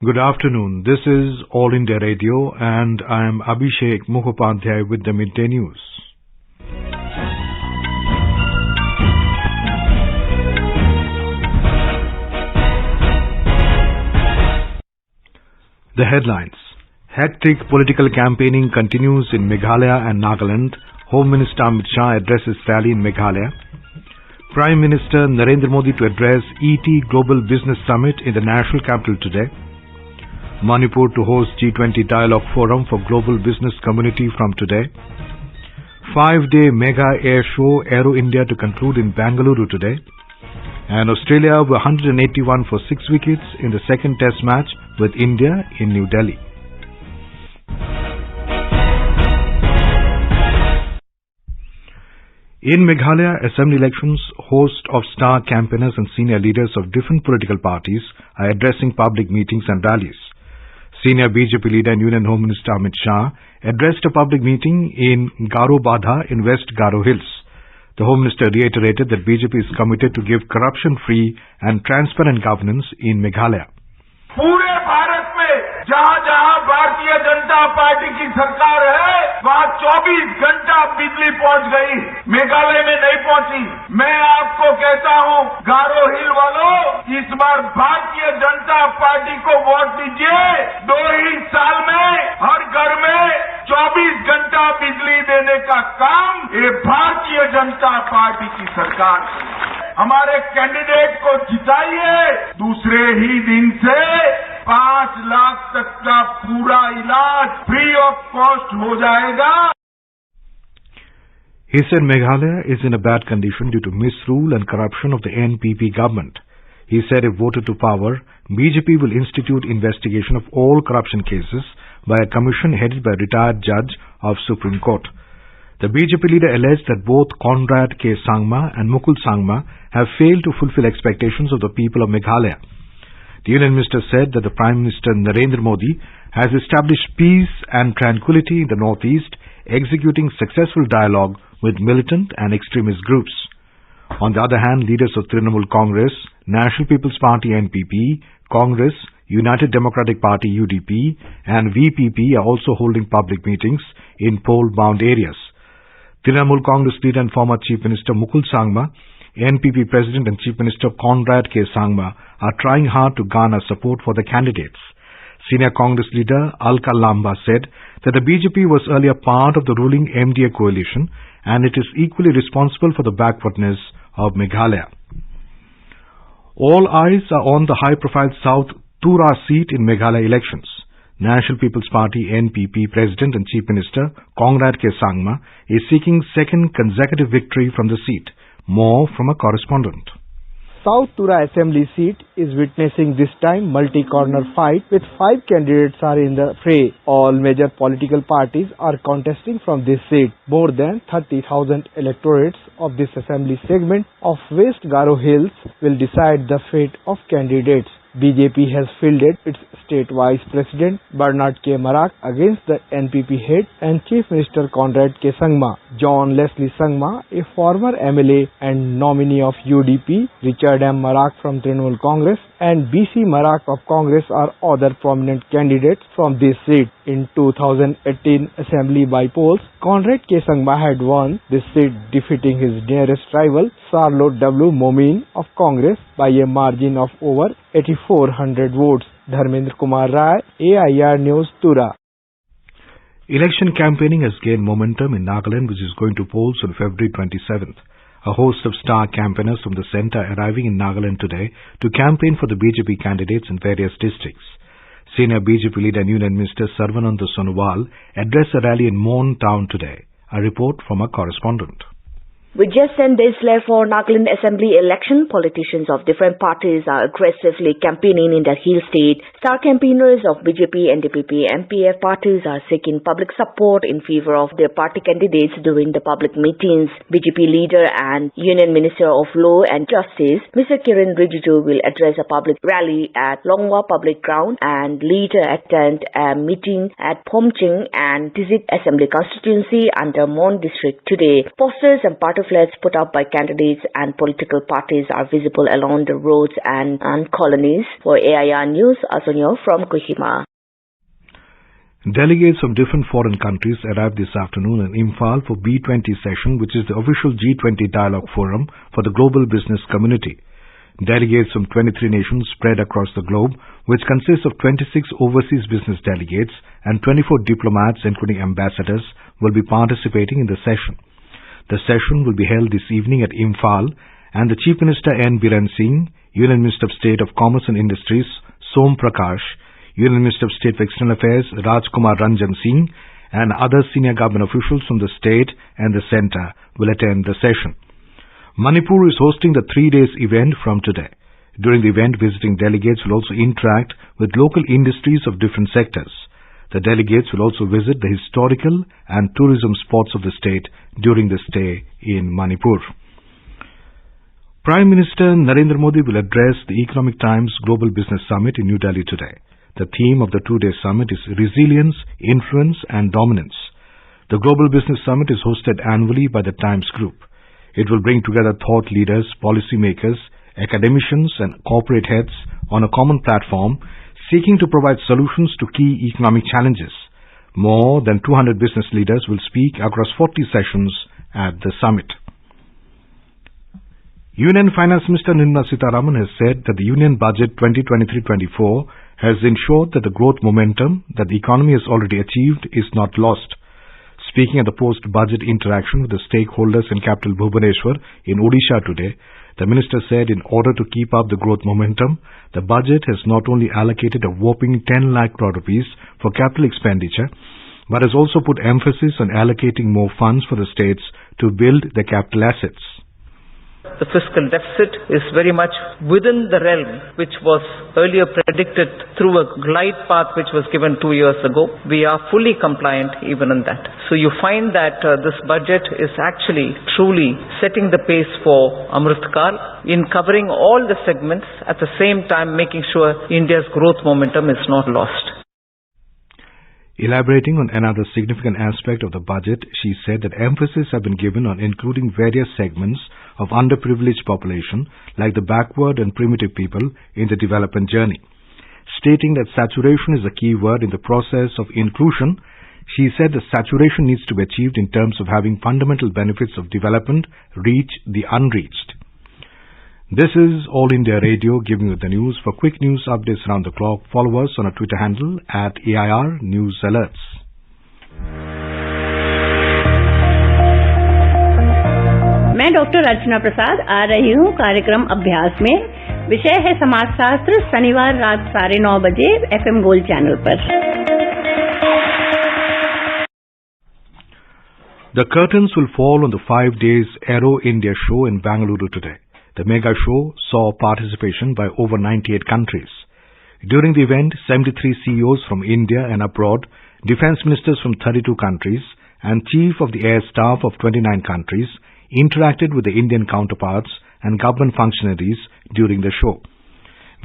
Good afternoon. This is All India Radio and I am Abhishek Mukhopadhyay with the Midday News. The headlines. Hectic political campaigning continues in Meghalaya and Nagaland. Home Minister Amit Shah addresses rally in Meghalaya. Prime Minister Narendra Modi to address ET Global Business Summit in the national capital today. Manipur to host G20 Dialogue Forum for Global Business Community from today. 5-day mega air show Aero India to conclude in Bengaluru today. And Australia were 181 for 6 wickets in the second test match with India in New Delhi. In Meghalaya Assembly elections, hosts of star campaigners and senior leaders of different political parties are addressing public meetings and rallies. Senior BJP leader and Union Home Minister Amit Shah addressed a public meeting in Garo Badha in West Garo Hills. The Home Minister reiterated that BJP is committed to give corruption-free and transparent governance in Meghalaya. पूरे भारत में जहाँ जहाँ Bharatiya Janata party की सरकार है वहाँ 24 घंटा बिजली पहुँच गई, मेघालय में नहीं पहुँची। मैं आपको कहता हूँ गारो हिल वालों, इस बार भारतीय जनता पार्टी को वोट दीजिए। 2 ही साल में हर घर में 24 घंटा बिजली देने का काम ये भारतीय जनता पार्टी की सरकार है। हमारे कैंडिडेट को जिताइए, दूसरे ही दिन से 5 लाख तक का पूरा इलाज फ्री ऑफ कॉस्ट हो जाएगा. He said Meghalaya is in a bad condition due to misrule and corruption of the NPP government. He said if voted to power, BJP will institute investigation of all corruption cases by a commission headed by a retired judge of Supreme Court. The BJP leader alleged that both Conrad K. Sangma and Mukul Sangma have failed to fulfill expectations of the people of Meghalaya. The Union Minister said that the Prime Minister Narendra Modi has established peace and tranquility in the Northeast, executing successful dialogue with militant and extremist groups. On the other hand, leaders of Trinamool Congress, National People's Party NPP, Congress, United Democratic Party UDP and VPP are also holding public meetings in poll-bound areas. Trinamool Congress leader and former Chief Minister Mukul Sangma, NPP President and Chief Minister Conrad K. Sangma are trying hard to garner support for the candidates. Senior Congress leader Alka Lamba said that the BJP was earlier part of the ruling MDA coalition and it is equally responsible for the backwardness of Meghalaya. All eyes are on the high-profile South Tura seat in Meghalaya elections. National People's Party NPP President and Chief Minister Conrad K. Sangma is seeking second consecutive victory from the seat. More from a correspondent. South Tura Assembly seat is witnessing this time multi-corner fight with 5 candidates are in the fray. All major political parties are contesting from this seat. More than 30,000 electorates of this assembly segment of West Garo Hills will decide the fate of candidates. BJP has fielded its state vice president Bernard K. Marak against the NPP head and Chief Minister Conrad K. Sangma. John Leslie Sangma, a former MLA and nominee of UDP, Richard M. Marak from Trinamool Congress and BC Marak of Congress are other prominent candidates from this seat. In 2018 assembly by polls, Conrad K. Sangma had won this seat, defeating his nearest rival Charlotte W. Momin of Congress by a margin of over 8,400 votes. Dharmendra Kumar Rai, AIR News, Tura. Election campaigning has gained momentum in Nagaland, which is going to polls on February 27th. A host of star campaigners from the centre arriving in Nagaland today to campaign for the BJP candidates in various districts. Senior BJP leader and Union Minister Sarvananda Sonowal addressed a rally in Mon town today. A report from a correspondent. With just 10 days left for Nagaland Assembly election, politicians of different parties are aggressively campaigning in the hill state. Star campaigners of BJP, NDPP, MPF parties are seeking public support in favor of their party candidates during the public meetings. BJP leader and Union Minister of Law and Justice, Mr. Kiran Rijiju, will address a public rally at Longwa Public Ground and later attend a meeting at Phomching and Tizit Assembly constituency under Mon district today. Posters and party flags put up by candidates and political parties are visible along the roads and colonies. For AIR News, Associate Antonio from Kohima. Delegates from different foreign countries arrived this afternoon in Imphal for B20 session, which is the official G20 dialogue forum for the global business community. Delegates from 23 nations spread across the globe, which consists of 26 overseas business delegates and 24 diplomats, including ambassadors, will be participating in the session. The session will be held this evening at Imphal, and the Chief Minister N. Biren Singh, Union Minister of State of Commerce and Industries Som Prakash, Union Minister of State for External Affairs Rajkumar Ranjan Singh, and other senior government officials from the state and the centre will attend the session. Manipur is hosting the 3 days event from today. During the event, visiting delegates will also interact with local industries of different sectors. The delegates will also visit the historical and tourism spots of the state during the stay in Manipur. Prime Minister Narendra Modi will address the Economic Times Global Business Summit in New Delhi today. The theme of the 2-day summit is Resilience, Influence and Dominance. The Global Business Summit is hosted annually by the Times Group. It will bring together thought leaders, policymakers, academicians and corporate heads on a common platform, seeking to provide solutions to key economic challenges. More than 200 business leaders will speak across 40 sessions at the summit. Union Finance Minister Nirmala Sitharaman has said that the Union Budget 2023-24 has ensured that the growth momentum that the economy has already achieved is not lost. Speaking at the post-budget interaction with the stakeholders in capital Bhubaneswar in Odisha today, the minister said in order to keep up the growth momentum, the budget has not only allocated a whopping 10 lakh crore rupees for capital expenditure, but has also put emphasis on allocating more funds for the states to build their capital assets. The fiscal deficit is very much within the realm which was earlier predicted through a glide path which was given 2 years ago. We are fully compliant even in that. So you find that this budget is actually truly setting the pace for Amrit Kal in covering all the segments, at the same time making sure India's growth momentum is not lost. Elaborating on another significant aspect of the budget, she said that emphasis have been given on including various segments of underprivileged population like the backward and primitive people in the development journey. Stating that saturation is a key word in the process of inclusion, she said that saturation needs to be achieved in terms of having fundamental benefits of development reach the unreached. This is All India Radio giving you the news. For quick news updates around the clock, follow us on our Twitter handle at AIR News Alerts. मैं doctor अर्चना प्रसाद आ रही हूँ कार्यक्रम अभ्यास में। विषय है समाजशास्त्र, शनिवार रात 9:30 बजे FM गोल्ड चैनल पर। The curtains will fall on the 5 days Aero India show in Bengaluru today. The mega show saw participation by over 98 countries. During the event, 73 CEOs from India and abroad, defense ministers from 32 countries, and chief of the air staff of 29 countries interacted with the Indian counterparts and government functionaries during the show.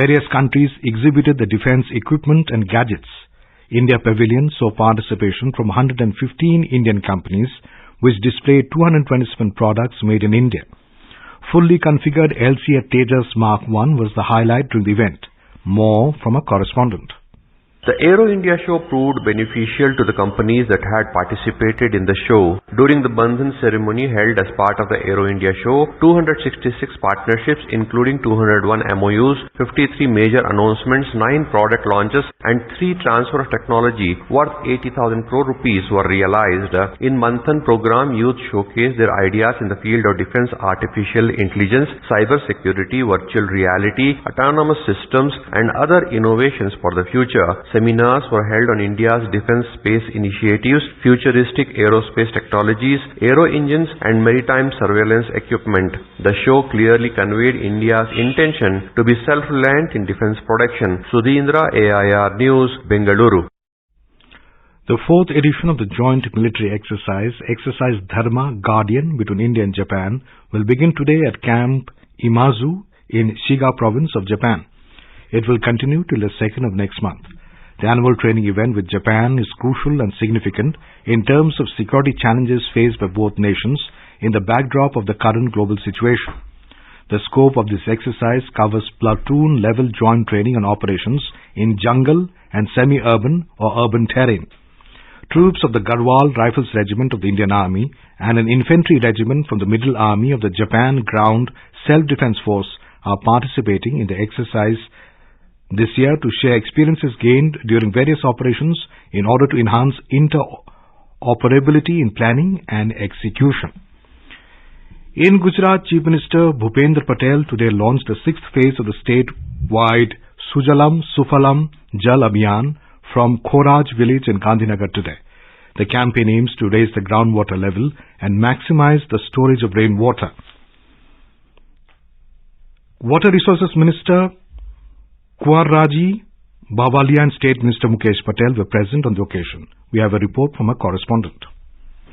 Various countries exhibited the defense equipment and gadgets. India Pavilion saw participation from 115 Indian companies, which displayed 227 products made in India. Fully configured LCA Tejas Mark I was the highlight during the event. More from a correspondent. The Aero India show proved beneficial to the companies that had participated in the show. During the Bandhan ceremony held as part of the Aero India show, 266 partnerships including 201 MOUs, 53 major announcements, 9 product launches and 3 transfer of technology worth 80,000 crore rupees were realized. In Manthan program, youth showcased their ideas in the field of defense, artificial intelligence, cyber security, virtual reality, autonomous systems and other innovations for the future. Seminars were held on India's defense space initiatives, futuristic aerospace technologies, aero engines and maritime surveillance equipment. The show clearly conveyed India's intention to be self-reliant in defense production. Sudhindra, AIR News, Bengaluru. The 4th edition of the joint military exercise Dharma Guardian between India and Japan will begin today at Camp Imazu in Shiga province of Japan. It will continue till the 2nd of next month. The annual training event with Japan is crucial and significant in terms of security challenges faced by both nations in the backdrop of the current global situation. The scope of this exercise covers platoon-level joint training and operations in jungle and semi-urban or urban terrain. Troops of the Garhwal Rifles Regiment of the Indian Army and an infantry regiment from the Middle Army of the Japan Ground Self-Defense Force are participating in the exercise this year to share experiences gained during various operations in order to enhance interoperability in planning and execution. In Gujarat, Chief Minister Bhupendra Patel today launched the 6th phase of the statewide Sujalam Sufalam Jal Abhiyan from Khoraj village in Gandhinagar today. The campaign aims to raise the groundwater level and maximize the storage of rainwater. Water Resources Minister Kuarraji Bawalia and State Minister Mukesh Patel were present on the occasion. We have a report from a correspondent.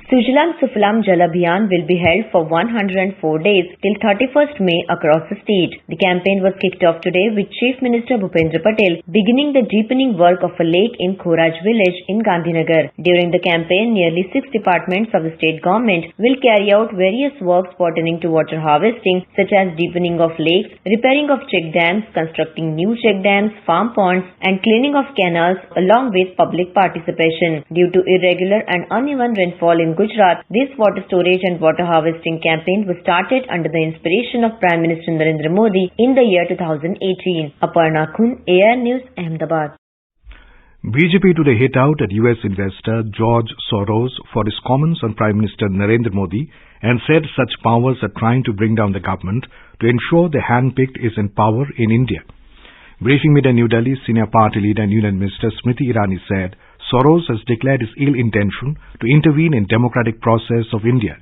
Sujalam Sufalam Jal Abhiyan will be held for 104 days till 31st May across the state. The campaign was kicked off today with Chief Minister Bhupendra Patel beginning the deepening work of a lake in Khoraj village in Gandhinagar. During the campaign, nearly 6 departments of the state government will carry out various works pertaining to water harvesting such as deepening of lakes, repairing of check dams, constructing new check dams, farm ponds and cleaning of canals along with public participation. Due to irregular and uneven rainfall in Gujarat, this water storage and water harvesting campaign was started under the inspiration of Prime Minister Narendra Modi in the year 2018. Aparna Khun, AR News, Ahmedabad. BJP today hit out at US investor George Soros for his comments on Prime Minister Narendra Modi and said such powers are trying to bring down the government to ensure the handpicked is in power in India. Briefing Midday New Delhi, senior party leader and Union Minister Smriti Irani said Soros has declared his ill intention to intervene in democratic process of India.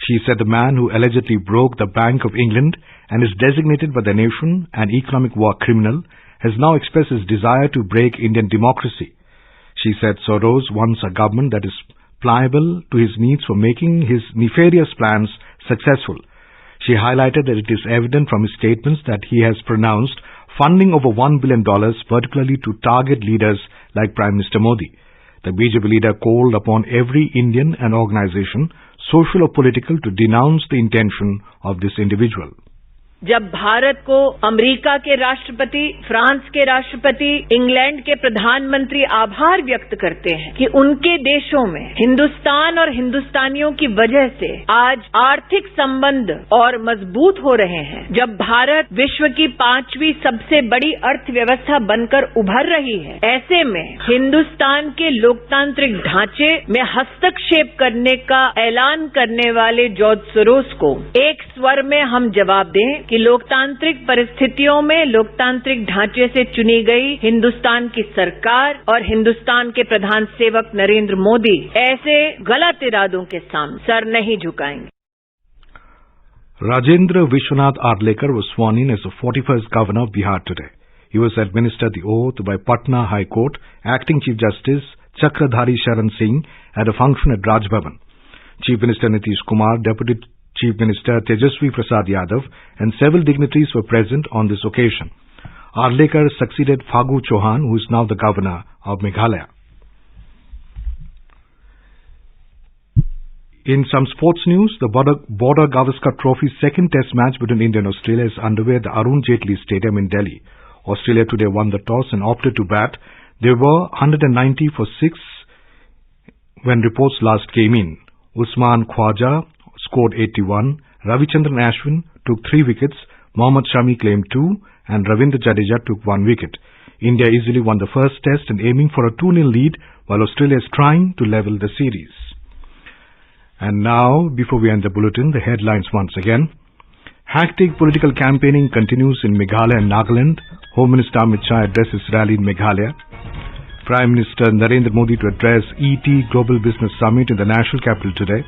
She said the man who allegedly broke the Bank of England and is designated by the nation an economic war criminal has now expressed his desire to break Indian democracy. She said Soros wants a government that is pliable to his needs for making his nefarious plans successful. She highlighted that it is evident from his statements that he has pronounced funding over $1 billion particularly to target leaders like Prime Minister Modi. The BJP leader called upon every Indian and organization, social or political, to denounce the intention of this individual. जब भारत को America के राष्ट्रपति, France के राष्ट्रपति, England के प्रधानमंत्री आभार व्यक्त करते हैं कि उनके देशों में हिंदुस्तान और हिंदुस्तानियों की वजह से आज आर्थिक संबंध और मजबूत हो रहे हैं, जब भारत विश्व की 5वीं सबसे बड़ी अर्थव्यवस्था बनकर उभर रही है, ऐसे में हिंदुस्तान के लोकतांत्रिक ढांचे में हस्तक्षेप करने का ऐलान करने वाले जॉर्ज सोरोस को एक स्वर में हम जवाब दें कि लोकतांत्रिक परिस्थितियों में लोकतांत्रिक ढांचे से चुनी गई हिंदुस्तान की सरकार और हिंदुस्तान के प्रधान सेवक नरेंद्र मोदी ऐसे गलत इरादों के सामने सर नहीं झुकाएंगे. Rajendra Vishwanath Arlekar was sworn in as the 41st Governor of Bihar today. He was administered the oath by Patna High Court Acting Chief Justice Chakradhari Sharan Singh at a function at Raj Bhavan. Chief Minister Nitish Kumar, Deputy Chief Minister Tejasvi Prasad Yadav and several dignitaries were present on this occasion. Arlekar succeeded Phagu Chauhan, who is now the Governor of Meghalaya. In some sports news, the Border Gavaskar Trophy second test match between India and Australia is underway at the Arun Jaitley Stadium in Delhi. Australia today won the toss and opted to bat. They were 190 for 6 when reports last came in. Usman Khwaja scored 81, Ravichandran Ashwin took 3 wickets, Mohammad Shami claimed 2 and Ravindra Jadeja took 1 wicket. India easily won the first test and aiming for a 2-0 lead while Australia is trying to level the series. And now, before we end the bulletin, the headlines once again. Hectic political campaigning continues in Meghalaya and Nagaland. Home Minister Amit Shah addresses rally in Meghalaya. Prime Minister Narendra Modi to address ET Global Business Summit in the national capital today.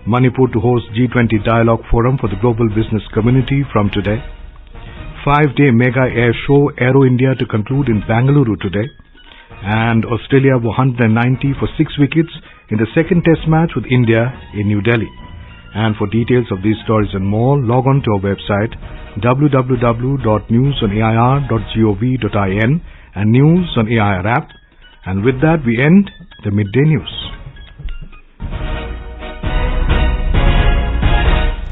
Manipur to host G20 Dialogue Forum for the global business community from today. 5-day mega air show Aero India to conclude in Bengaluru today. And Australia were 190 for 6 wickets in the second test match with India in New Delhi. And for details of these stories and more, log on to our website www.newsonair.gov.in and News on AIR app. And with that, we end the Midday News.